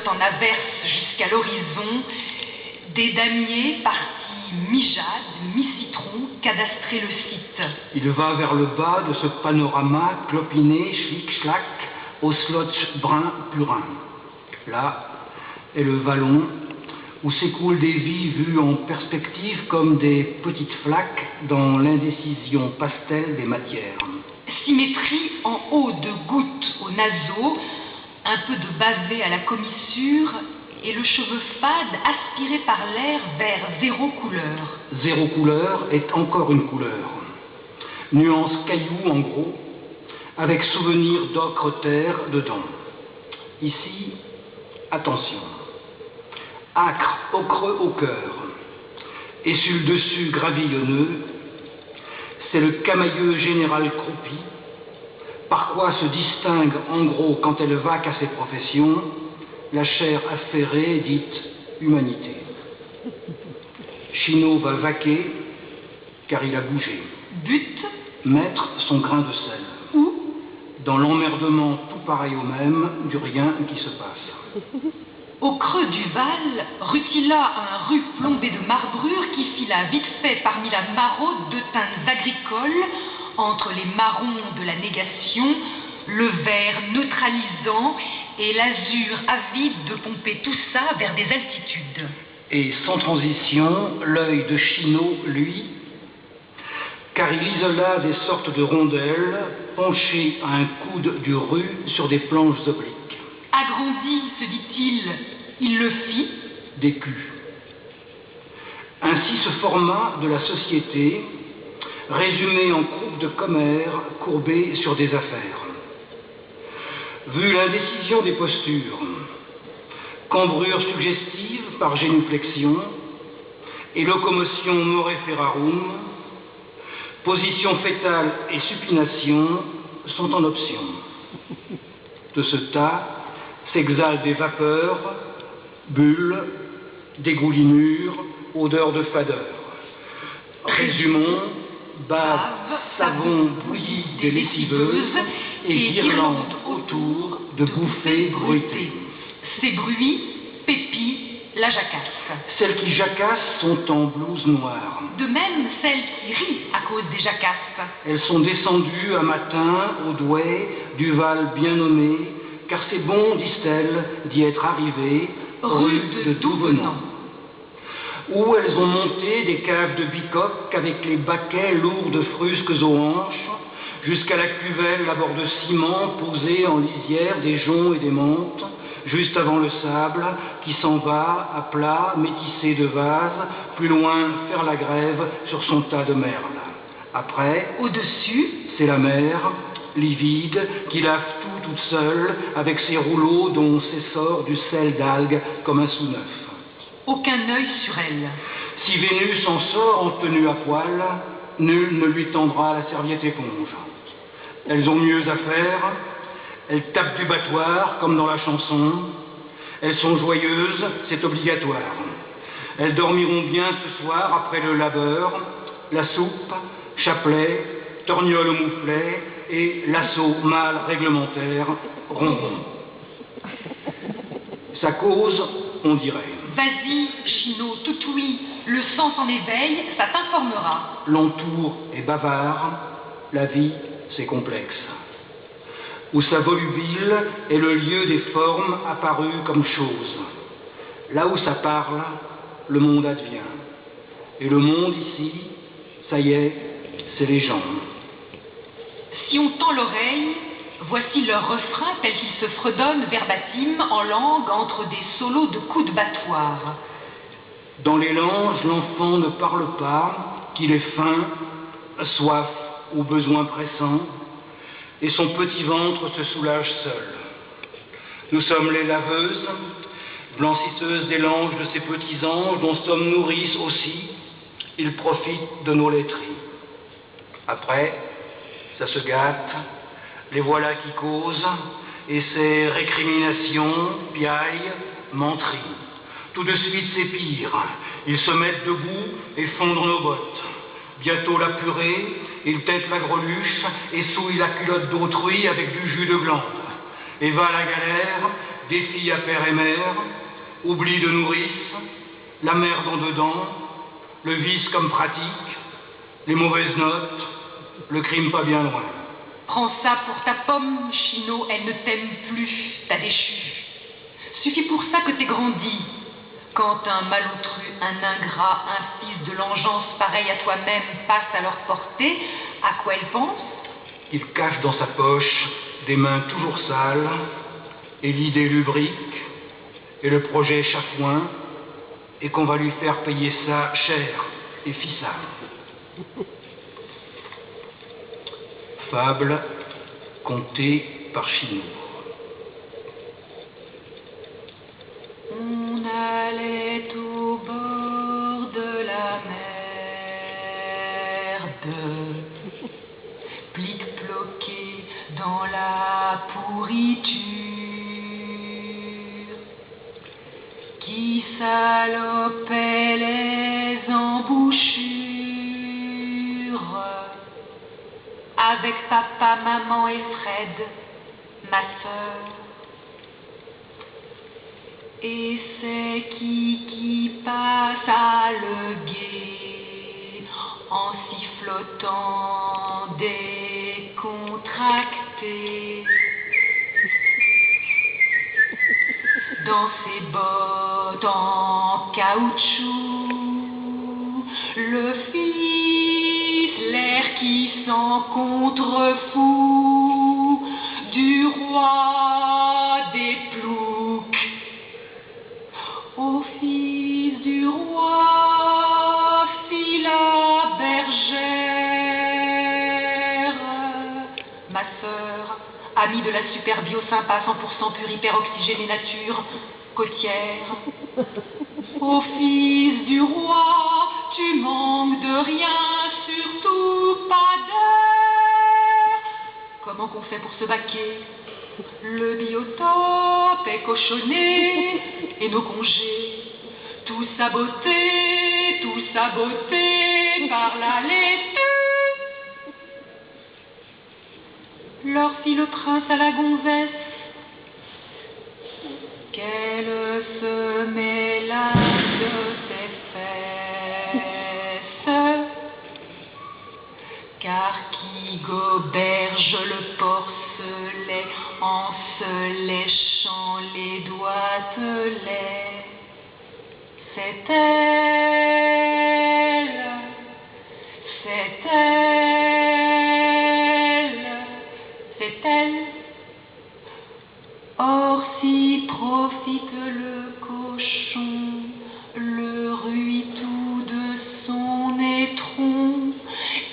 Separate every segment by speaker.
Speaker 1: flottent en averse jusqu'à l'horizon, des damiers partis mi-jade, mi-citron, cadastrer le site.
Speaker 2: Il va vers le bas de ce panorama clopiné, schlick-schlack, au slotch brun purin. Là est le vallon où s'écoulent des vies vues en perspective comme des petites flaques dans l'indécision pastel des matières.
Speaker 1: Symétrie en haut de gouttes aux naseaux, un peu de bavé à la commissure et le cheveu fade aspiré par l'air vers zéro couleur.
Speaker 2: Zéro couleur est encore une couleur. Nuance caillou en gros, avec souvenir d'ocre terre dedans. Ici, attention. Acre au creux au cœur. Et sur le dessus gravillonneux, c'est le camailleux général croupi, par quoi se distingue en gros quand elle vaque à ses professions, la chair affairée dite humanité. Chinot va vaquer car il a bougé.
Speaker 1: But?
Speaker 2: Mettre son grain de sel.
Speaker 1: Où?
Speaker 2: Dans l'emmerdement tout pareil au même du rien qui se passe.
Speaker 1: Au creux du Val, rutila un rue plombé de marbrures qui fila vite fait parmi la maraude de teintes agricoles, entre les marrons de la négation, le vert neutralisant et l'azur avide de pomper tout ça vers des altitudes.
Speaker 2: Et sans transition, l'œil de Chinot, lui, car il isola des sortes de rondelles penchées à un coude du rue sur des planches obliques.
Speaker 1: Agrandi, se dit-il, il le fit.
Speaker 2: Des culs. Ainsi se forma de la société, résumée en groupes de commères courbés sur des affaires. Vu l'indécision des postures, cambrure suggestive par génuflexion et locomotion more ferarum, position fétale et supination sont en option. De ce tas s'exhalent des vapeurs, bulles, dégoulinures, odeurs de fadeur. Résumons, bave, savon bouilli des lessiveuses et guirlandes autour de bouffées bruitées.
Speaker 1: Ces bruits, Pépi, la jacasse.
Speaker 2: Celles qui jacassent sont en blouse noire.
Speaker 1: De même celles qui rient à cause des jacasses.
Speaker 2: Elles sont descendues un matin au douai du Val bien nommé, car c'est bon, disent-elles, d'y être arrivées, rue de Douvenant. Où elles ont monté des caves de bicoque avec les baquets lourds de frusques aux hanches, jusqu'à la cuvelle à bord de ciment posée en lisière des joncs et des menthes, juste avant le sable qui s'en va à plat, métissé de vases, plus loin faire la grève sur son tas de merle. Après,
Speaker 1: au-dessus,
Speaker 2: c'est la mer, livide, qui lave tout toute seule, avec ses rouleaux dont s'essore du sel d'algues comme un sous-neuf.
Speaker 1: Aucun œil sur elle.
Speaker 2: Si Vénus en sort en tenue à poil, nul ne lui tendra la serviette éponge. Elles ont mieux à faire, elles tapent du battoir, comme dans la chanson. Elles sont joyeuses, c'est obligatoire. Elles dormiront bien ce soir après le labeur, la soupe, chapelet, torgnole au mouflet et l'assaut mâle réglementaire, ronron. Sa cause, on dirait.
Speaker 1: Vas-y, Chinot, tout oui, le sang s'en éveille, ça t'informera.
Speaker 2: L'entour est bavard, la vie, c'est complexe. Où sa volubile est le lieu des formes apparues comme choses. Là où ça parle, le monde advient. Et le monde ici, ça y est, c'est les gens.
Speaker 1: Si on tend l'oreille, voici leur refrain tel qu'il se fredonne verbatim en langue entre des solos de coups de battoir.
Speaker 2: Dans les langes, l'enfant ne parle pas, qu'il est faim, soif ou besoin pressant, et son petit ventre se soulage seul. Nous sommes les laveuses, blanchisseuses des langes de ces petits anges dont sommes nourrices aussi, ils profitent de nos laiteries. Après, ça se gâte, les voilà qui causent, et ces récriminations, piailles, menteries. Tout de suite c'est pire, ils se mettent debout et fondent nos bottes. Bientôt la purée, ils têtent la greluche et souillent la culotte d'autrui avec du jus de glande. Et va la galère, des filles à père et mère, oubli de nourrice, la merde en dedans, le vice comme pratique, les mauvaises notes, le crime pas bien loin.
Speaker 1: Prends ça pour ta pomme, Chino, elle ne t'aime plus, t'as déchu. Suffit pour ça que t'aies grandi. Quand un malotru, un ingrat, un fils de l'engeance pareil à toi-même passe à leur portée, à quoi elle pense?
Speaker 2: Il cache dans sa poche des mains toujours sales, et l'idée lubrique, et le projet chafouin, et qu'on va lui faire payer ça cher et fissable. Fable contée par Chino.
Speaker 1: On allait au bord de la merde, plic-ploqué dans la pourriture, qui salopait les embouchures, avec papa, maman et Fred, ma sœur. Et c'est qui passe à le guet en sifflotant décontracté dans ses bottes en caoutchouc, le fils, l'air qui s'en contrefou du roi des ploucs. Au fils du roi, fit la bergère, ma sœur, amie de la super bio sympa 100% pur hyper oxygénée nature, côtière. Au fils du roi, tu manques de rien, surtout pas d'air. Comment qu'on fait pour se baquer? Le biotope est cochonné et nos congés, tout saboté par la laitue. Leur fit le prince à la gonzesse qu'elle se mélange de ses fesses, car qui goberge le porcelet en se léchant les doigtelets, c'est elle, c'est elle, c'est elle. Or si profite le cochon, le ruitou de son étron,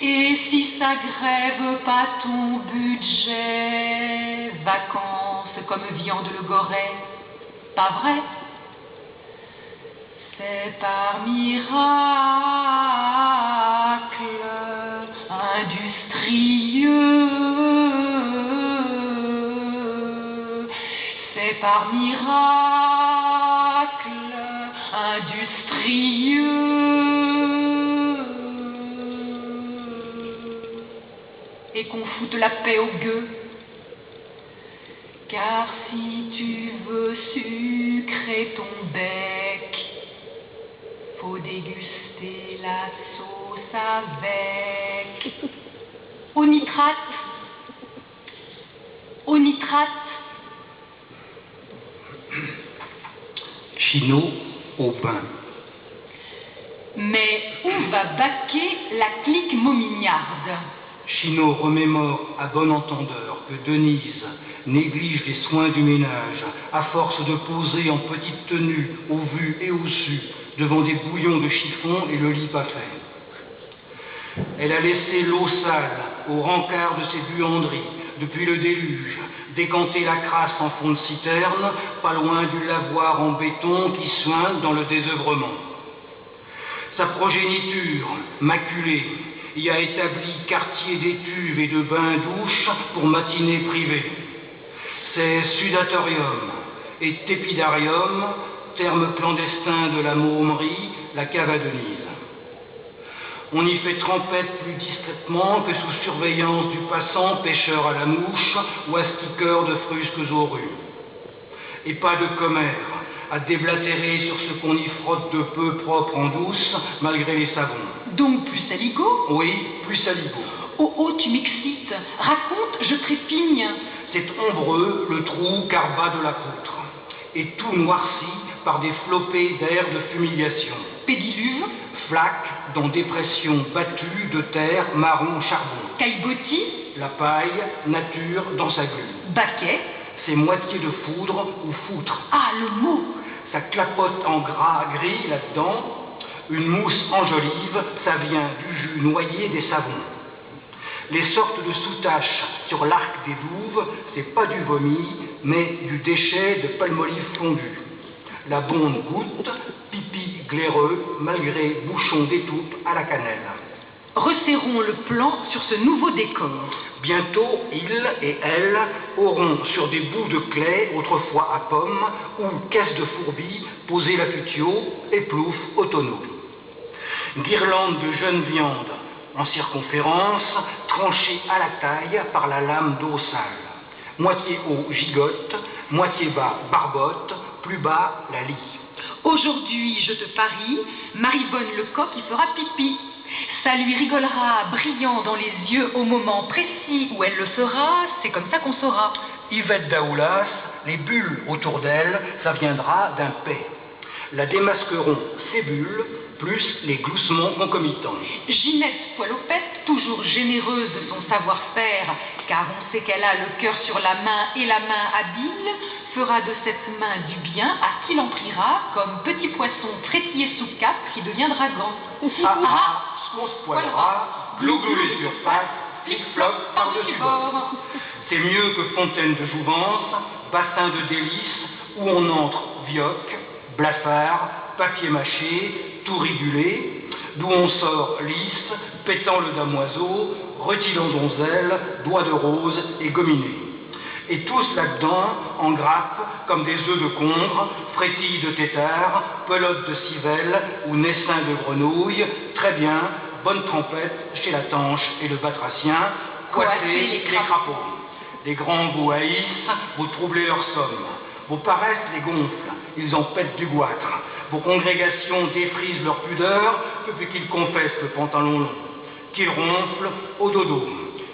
Speaker 1: et si ça grève pas ton budget, vacances comme viande le goret, pas vrai? C'est par miracle industrieux, c'est par miracle industrieux, et qu'on foute la paix aux gueux. Car si tu veux sucrer ton bec, faut déguster la sauce avec au nitrate, au nitrate.
Speaker 2: Chino au pain.
Speaker 1: Mais où va baquer la clique momignarde?
Speaker 2: Chino remémore à bon entendeur que Denise néglige les soins du ménage à force de poser en petite tenue au vu et au su devant des bouillons de chiffon et le lit pas fait. Elle a laissé l'eau sale au rencard de ses buanderies depuis le déluge, décanter la crasse en fond de citerne, pas loin du lavoir en béton qui soigne dans le désœuvrement. Sa progéniture, maculée, y a établi quartier d'étuves et de bains-douches pour matinées privées. C'est sudatorium et tépidarium, terme clandestin de la mômerie, la cave à Denise. On y fait trempette plus discrètement que sous surveillance du passant pêcheur à la mouche ou astiqueur de frusques aux rues. Et pas de commère à déblatérer sur ce qu'on y frotte de peu propre en douce, malgré les savons.
Speaker 1: Donc plus saligo?
Speaker 2: Oui, plus saligo.
Speaker 1: Oh oh, tu m'excites. Raconte, je trépigne.
Speaker 2: C'est ombreux, le trou car bas de la poutre, et tout noirci par des flopées d'air de fumigation.
Speaker 1: Pédiluve?
Speaker 2: Flaque dans dépression battue de terre marron charbon.
Speaker 1: Caillebotis?
Speaker 2: La paille, nature dans sa glu.
Speaker 1: Baquet?
Speaker 2: C'est moitié de foudre ou foutre.
Speaker 1: Ah, le mot!
Speaker 2: Ça clapote en gras gris là-dedans. Une mousse enjolive, ça vient du jus noyé des savons. Les sortes de soutaches sur l'arc des douves, c'est pas du vomi, mais du déchet de palmolive fondue. La bonde goûte, pipi glaireux, malgré bouchon d'étoupe à la cannelle.
Speaker 1: Resserrons le plan sur ce nouveau décor.
Speaker 2: Bientôt, ils et elles auront sur des bouts de clay, autrefois à pommes, ou caisse de fourbi, posé la futio et plouf au tonneau. Guirlande de jeunes viandes, en circonférence, tranchée à la taille par la lame d'eau sale. Moitié haut gigote, moitié bas barbotte, plus bas la lie.
Speaker 1: Aujourd'hui, je te parie, Marivonne Lecoq y fera pipi. Ça lui rigolera brillant dans les yeux au moment précis où elle le fera, c'est comme ça qu'on saura.
Speaker 2: Yvette Daoulas, les bulles autour d'elle, ça viendra d'un paix. La démasqueront ces bulles, plus les gloussements concomitants.
Speaker 1: Ginette Poilopette, toujours généreuse de son savoir-faire, car on sait qu'elle a le cœur sur la main et la main habile, fera de cette main du bien à qui l'en priera, comme petit poisson frétillé sous cap qui deviendra gant.
Speaker 2: Ce qu'on se poilera, glou-glou les surfaces, flic-floc par-dessus bord. C'est mieux que fontaine de jouvence, bassin de délices, où on entre vioque, blafard, papier mâché, tout rigulé, d'où on sort lisse, pétant le damoiseau, retilant donzelle, doigts de rose et gominé. Et tous là-dedans, en grappe, comme des œufs de congre, frétilles de tétard, pelotes de civelle ou naissins de grenouille, très bien, bonne trempette chez la tanche et le batracien, coiffez les crapauds. Les grands vous haïssent, vous troublez leur somme. Vos paresses les gonflent, ils en pètent du goitre. Vos congrégations défrisent leur pudeur depuis qu'ils confessent le pantalon long, qu'ils ronflent au dodo.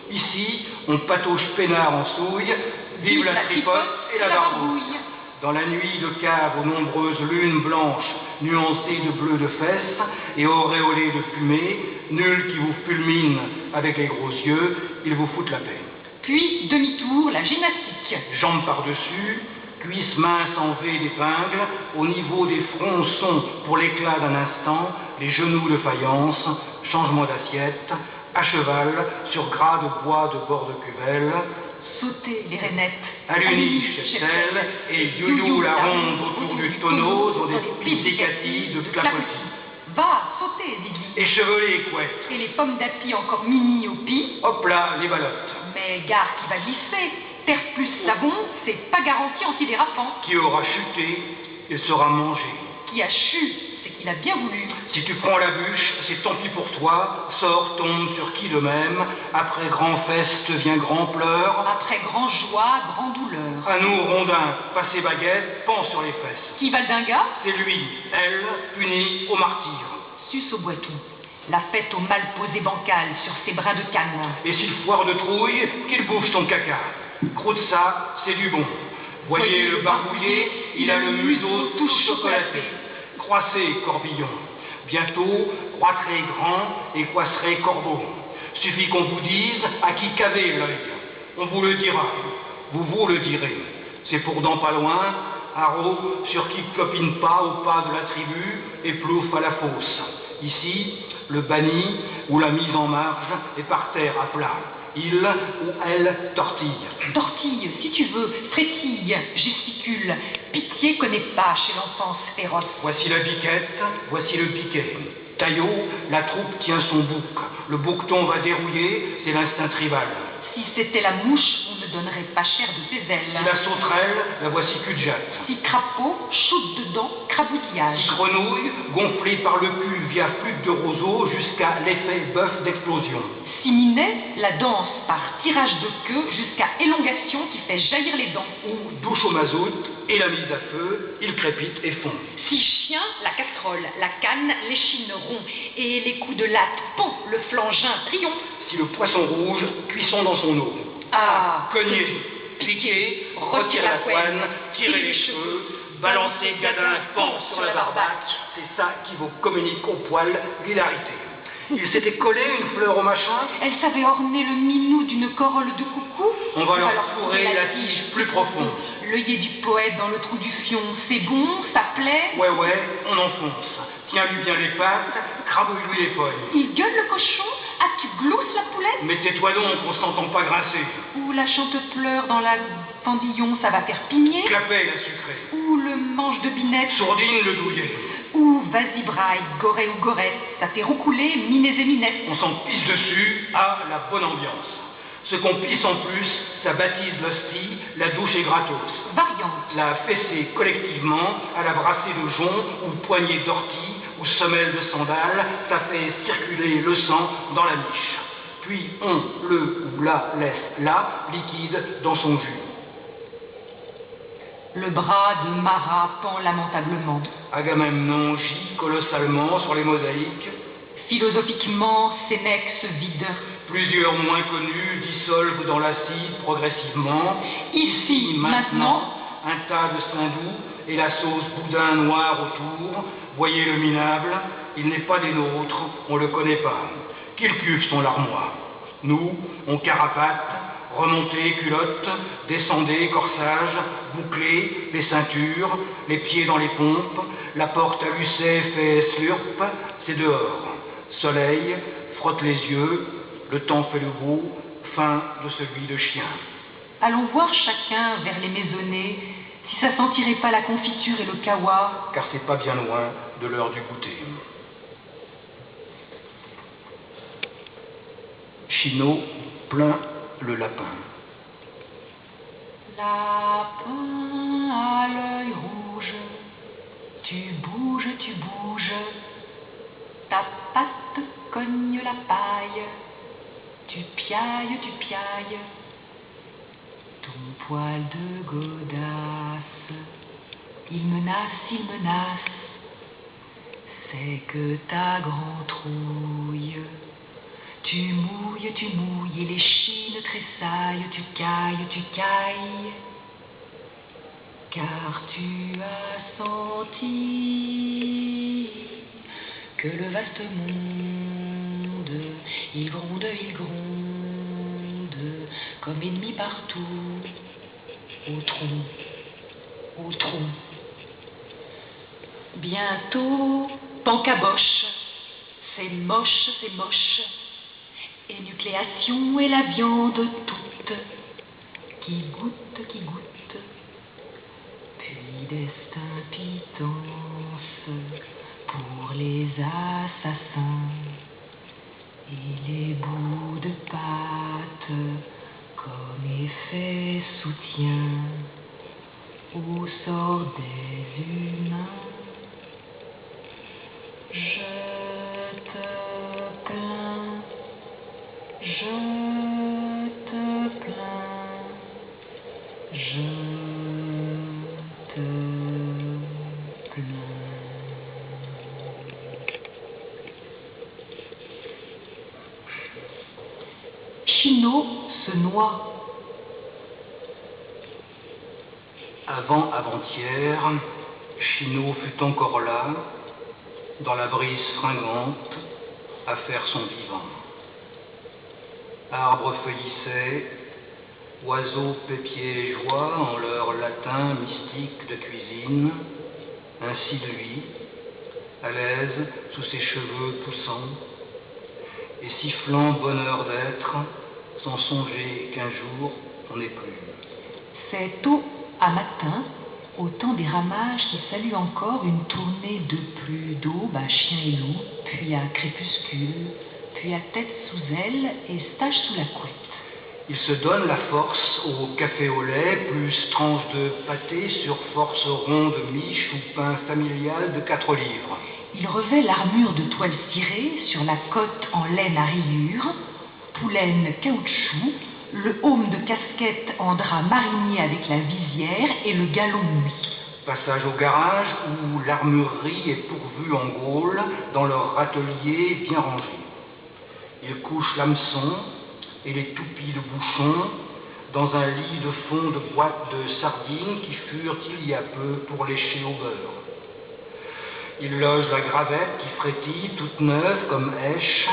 Speaker 2: Ici, on patauge peinard en souille, vive la tripote et la barbouille. Dans la nuit de cave aux nombreuses lunes blanches, nuancées de bleu de fesses et auréolées de fumée, nul qui vous fulmine avec les gros yeux, ils vous foutent la paix.
Speaker 1: Puis, demi-tour, la gymnastique.
Speaker 2: Jambes par-dessus, cuisses minces en V d'épingle, au niveau des fronçons pour l'éclat d'un instant, les genoux de faïence, changement d'assiette, à cheval, sur gras de bois de bord de cuvelle.
Speaker 1: Sauter les rainettes.
Speaker 2: Aluni, cheptel, et youyou la ronde autour du tonneau dans des pizzicatis de clapotis.
Speaker 1: Va, sauter, Ziggy.
Speaker 2: Échevelé, couette.
Speaker 1: Et les pommes d'api encore mini au pis.
Speaker 2: Hop là, les ballottes.
Speaker 1: Mais gare qui va glisser. Terre plus savon, c'est pas garanti antidérapant.
Speaker 2: Qui aura chuté, il sera mangé.
Speaker 1: Qui a chu, c'est qu'il a bien voulu.
Speaker 2: Si tu prends la bûche, c'est tant pis pour toi, sort, tombe sur qui de même, après grand feste vient grand pleur.
Speaker 1: Après grand joie, grand douleur.
Speaker 2: À nous, rondins, passez baguette, pend sur les fesses.
Speaker 1: Qui Valdinga?
Speaker 2: C'est lui, elle, punie au martyr.
Speaker 1: Suce au boitou. La fête au mal posé bancal sur ses bras de canne.
Speaker 2: Et s'il foire de trouille, qu'il bouffe son caca. Croûte ça, c'est du bon. Voyez le barbouillé, il a le museau tout chocolaté. Croissez, corbillon. Bientôt, croîtrez grand et coisserez corbeau. Suffit qu'on vous dise à qui caver l'œil. On vous le dira. Vous le direz. C'est pour dans pas loin, haro sur qui clopine pas au pas de la tribu et plouffe à la fosse. Ici, le banni ou la mise en marge est par terre à plat. Il ou elle tortille.
Speaker 1: Tortille, si tu veux, frétille, gesticule. Pitié connaît pas chez l'enfance féroce.
Speaker 2: Voici la biquette, voici le piquet. Taillot, la troupe tient son bouc. Le bouqueton va dérouiller, c'est l'instinct tribal.
Speaker 1: Si c'était la mouche, on ne donnerait pas cher de ses ailes.
Speaker 2: Si la sauterelle, la voici cul-de-jatte.
Speaker 1: Si crapaud, chaude dedans, crabouillage.
Speaker 2: Si grenouille, gonflée par le cul via flûte de roseau jusqu'à l'effet bœuf d'explosion.
Speaker 1: Si minet, la danse par tirage de queue jusqu'à élongation qui fait jaillir les dents.
Speaker 2: Ou douche au mazout et la mise à feu, il crépite et fond.
Speaker 1: Si chien, la casserole, la canne, l'échine rond et les coups de latte, pont, le flangin triomphe.
Speaker 2: Si le poisson rouge, cuisson dans son eau.
Speaker 1: Ah,
Speaker 2: Cogner, piquer, retirer la poigne, tirer les cheveux, balancer gadin, pan sur la barbaque, c'est ça qui vous communique au poil l'hilarité. Il s'était collé une fleur au machin.
Speaker 1: Elle savait orner le minou d'une corolle de coucou.
Speaker 2: On va leur fourrer la tige plus profonde.
Speaker 1: L'œillet du poète dans le trou du fion, c'est bon, ça plaît.
Speaker 2: Ouais, on enfonce. Tiens-lui bien les pattes, crabouille-lui les pognes.
Speaker 1: Il gueule le cochon, as-tu glousses la poulette?
Speaker 2: Mais tais-toi donc, on s'entend pas grincer.
Speaker 1: Ou la chante pleure dans la pendillon, ça va faire pigner.
Speaker 2: Clapet la sucrée.
Speaker 1: Ou le manche de binette.
Speaker 2: Sourdine le douillet.
Speaker 1: Ou vas-y braille, goré ou gorette, ça fait roucouler minets et minettes.
Speaker 2: On s'en pisse dessus à la bonne ambiance. Ce qu'on pisse en plus, ça baptise l'hostie, la douche est gratos.
Speaker 1: Variante.
Speaker 2: La fesser collectivement à la brassée de jonc ou poignée d'ortie ou semelle de sandales, ça fait circuler le sang dans la niche. Puis on le ou la laisse là, liquide dans son jus.
Speaker 1: Le bras de Marat pend lamentablement.
Speaker 2: Agamemnon gît colossalement sur les mosaïques.
Speaker 1: Philosophiquement, Sénèque se vide.
Speaker 2: Plusieurs moins connus dissolvent dans l'acide progressivement.
Speaker 1: Ici, maintenant,
Speaker 2: un tas de saindoux et la sauce boudin noir autour. Voyez le minable, il n'est pas des nôtres, on le connaît pas. Qu'il cuve son larmoire. Nous, on carapate, remontez culottes, descendez corsage, bouclez les ceintures, les pieds dans les pompes, la porte à lucet fait slurp, c'est dehors. Soleil, frotte les yeux, le temps fait le beau, fin de celui de chien.
Speaker 1: Allons voir chacun vers les maisonnées, si ça sentirait pas la confiture et le kawa.
Speaker 2: Car c'est pas bien loin de l'heure du goûter. Chinot plaint le lapin.
Speaker 1: Lapin à l'œil rouge, tu bouges, ta patte cogne la paille, tu piailles, ton poil de godasse, il menace, c'est que ta grande trouille. Tu mouilles, et les chines tressaillent, tu cailles, car tu as senti que le vaste monde, il gronde, comme ennemi partout, au tronc. Bientôt, pancaboche, c'est moche. Énucléation et la viande toute qui goûte, puis destin pitance pour les assassins et les bouts de pâte comme effet soutien au sort des humains. Je te plains. Je te plains, je te plains. Chinot se noie.
Speaker 2: Avant-hier, Chinot fut encore là, dans la brise fringante, à faire son vivant. Arbres feuillissait, oiseaux pépiaient joie en leur latin mystique de cuisine, ainsi lui, à l'aise sous ses cheveux poussants, et sifflant bonheur d'être, sans songer qu'un jour on n'est plus.
Speaker 1: C'est tôt à matin, au temps des ramages qui salue encore une tournée de plus d'aube à chien et loup, puis à crépuscule, puis à tête sous aile et stage sous la couette.
Speaker 2: Il se donne la force au café au lait, plus tranche de pâté sur force ronde miche ou pain familial de 4 livres.
Speaker 1: Il revêt l'armure de toile cirée sur la cotte en laine à rayures, poulaine caoutchouc, le aume de casquette en drap marinier avec la visière et le galon nuit.
Speaker 2: Passage au garage où l'armurerie est pourvue en Gaule dans leur atelier bien rangé. Ils couchent l'hameçon et les toupies de bouchon dans un lit de fond de boîtes de sardines qui furent il y a peu pour lécher au beurre. Ils logent la gravette qui frétille toute neuve comme hèche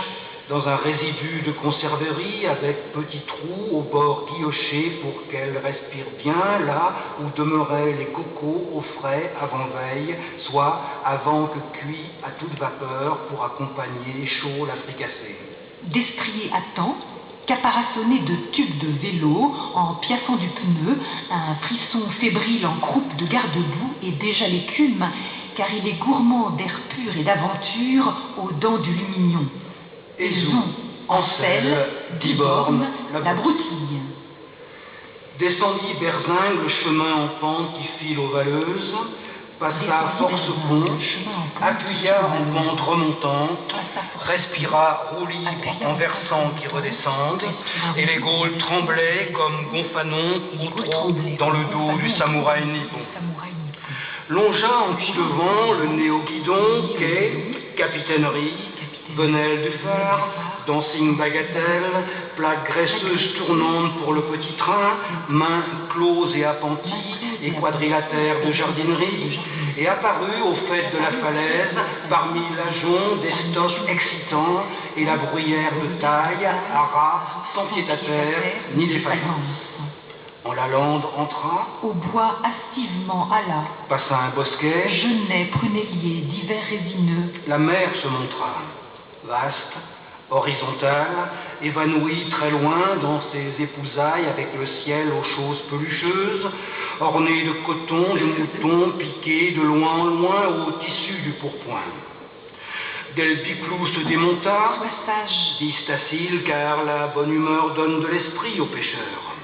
Speaker 2: dans un résidu de conserverie avec petits trous au bord guillochés pour qu'elle respire bien là où demeuraient les cocos au frais avant-veille, soit avant que cuit à toute vapeur pour accompagner chaud la fricassée.
Speaker 1: Destrier à temps, caparaçonné de tubes de vélo, en piaffant du pneu, un frisson fébrile en croupe de garde-boue et déjà l'écume, car il est gourmand d'air pur et d'aventure aux dents du lumignon.
Speaker 2: Aizon, Ancel, Diborne,
Speaker 1: la broutille.
Speaker 2: Descendit berzingue le chemin en pente qui file aux Valleuses, passa force pont, appuya en pente remontante, respira roue libre en versant qui redescendent, et les Gaules tremblaient comme gonfanons ou trop dans le dos du samouraï nippon. Longea en coup de vent le nez au guidon, quai, capitainerie, Venelle du phare, dancing bagatelle, plaque graisseuse tournante pour le petit train, mains closes et appenties et quadrilatères de jardinerie, et apparut au fait de la falaise, parmi l'ajonc des stocks excitants et la bruyère de taille, haras, sans pied à terre, ni défaillance. En la lande entra,
Speaker 1: au bois activement alla,
Speaker 2: passa un bosquet,
Speaker 1: genêts, prunelliers, divers résineux.
Speaker 2: La mer se montra, vaste, horizontale, évanouie très loin dans ses épousailles avec le ciel aux choses pelucheuses, ornée de coton, de moutons piqués de loin en loin au tissu du pourpoint. Del Piclou se démonta, dit Stacile, car la bonne humeur donne de l'esprit aux pêcheurs.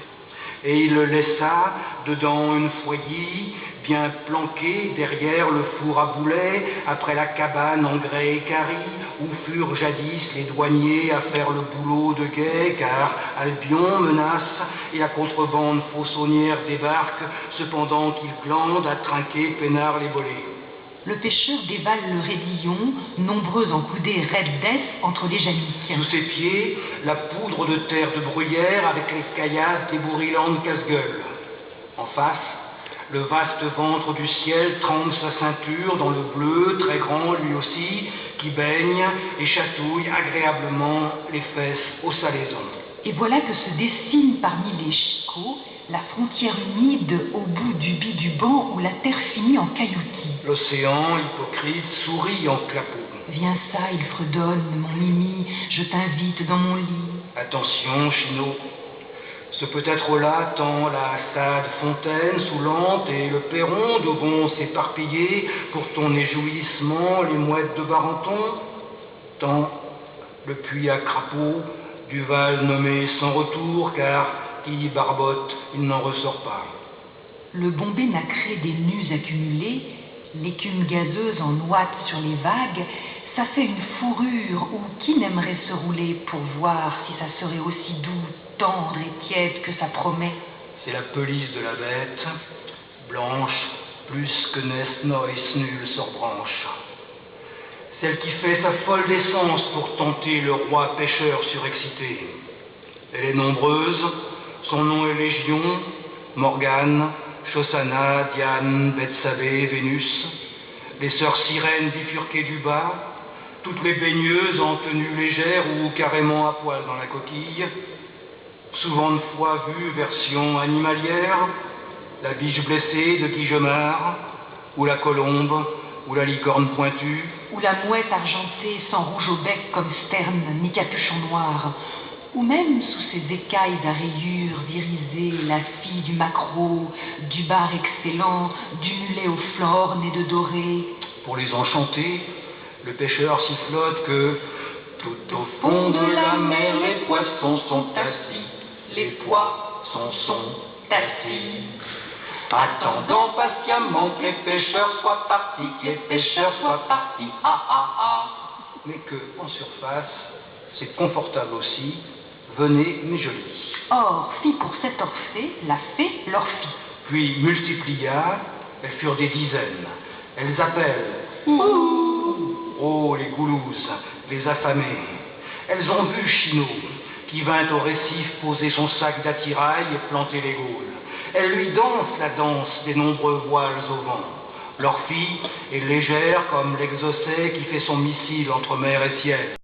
Speaker 2: Et il laissa dedans une foyer bien planquée derrière le four à boulets, après la cabane en grès et carré, où furent jadis les douaniers à faire le boulot de guet, car Albion menace et la contrebande faussonnière débarque, cependant qu'ils glandent à trinquer peinard les volets.
Speaker 1: Le pêcheur dévale le raidillon, nombreux encoudés raides d'ess entre les janiques.
Speaker 2: Sous ses pieds, la poudre de terre de bruyère avec les caillasses des bourrilandes casse-gueule. En face, le vaste ventre du ciel trempe sa ceinture dans le bleu, très grand lui aussi, qui baigne et chatouille agréablement les fesses aux salaisons.
Speaker 1: Et voilà que se dessine parmi les chicots la frontière humide au bout du Biduban où la terre finit en cailloutis.
Speaker 2: L'océan, hypocrite, sourit en clapot.
Speaker 1: Viens ça, il fredonne, mon Mimi, je t'invite dans mon lit.
Speaker 2: Attention, Chino. Ce peut être là tant la stade fontaine soulante et le perron d'où vont s'éparpiller pour ton éjouissement les mouettes de Barenton, tant le puits à crapaud du Val nommé sans retour, car qui y barbote, il n'en ressort pas.
Speaker 1: Le bombé nacré des nus accumulés, l'écume gazeuse en ouate sur les vagues, ça fait une fourrure où qui n'aimerait se rouler pour voir si ça serait aussi doux, tendre et tiède que ça promet.
Speaker 2: C'est la pelisse de la bête, blanche, plus que n'est nois nul sort branche. Celle qui fait sa folle d'essence pour tenter le roi pêcheur surexcité. Elle est nombreuse, son nom est Légion, Morgane, Chosana, Diane, Bethsabée, Vénus, les sœurs sirènes bifurquées du bas, toutes les baigneuses en tenue légère ou carrément à poil dans la coquille, souvent de fois vue version animalière, la biche blessée de Guigemard, ou la colombe, ou la licorne pointue,
Speaker 1: ou la mouette argentée sans rouge au bec comme sterne ni capuchon noir, ou même sous ses écailles à rayures virisées, la fille du maquereau, du bar excellent, du mulet aux flores né de doré.
Speaker 2: Pour les enchanter, le pêcheur sifflote que tout au fond de la mer les poissons sont assis, les poissons sont assis, attendant patiemment que les pêcheurs soient partis, que les pêcheurs soient partis. Ah ah ah. Mais que, en surface, c'est confortable aussi. Venez, mes jolis.
Speaker 1: Or, fit pour cet Orphée, la fée leur fit.
Speaker 2: Puis multiplia, elles furent des dizaines. Elles appellent. Ouh. Oh, les goulouses, les affamées. Elles ont vu Chinot, qui vint au récif poser son sac d'attirail et planter les gaules. Elles lui dansent la danse des nombreux voiles au vent. Leur fille est légère comme l'exocet qui fait son missile entre mer et ciel.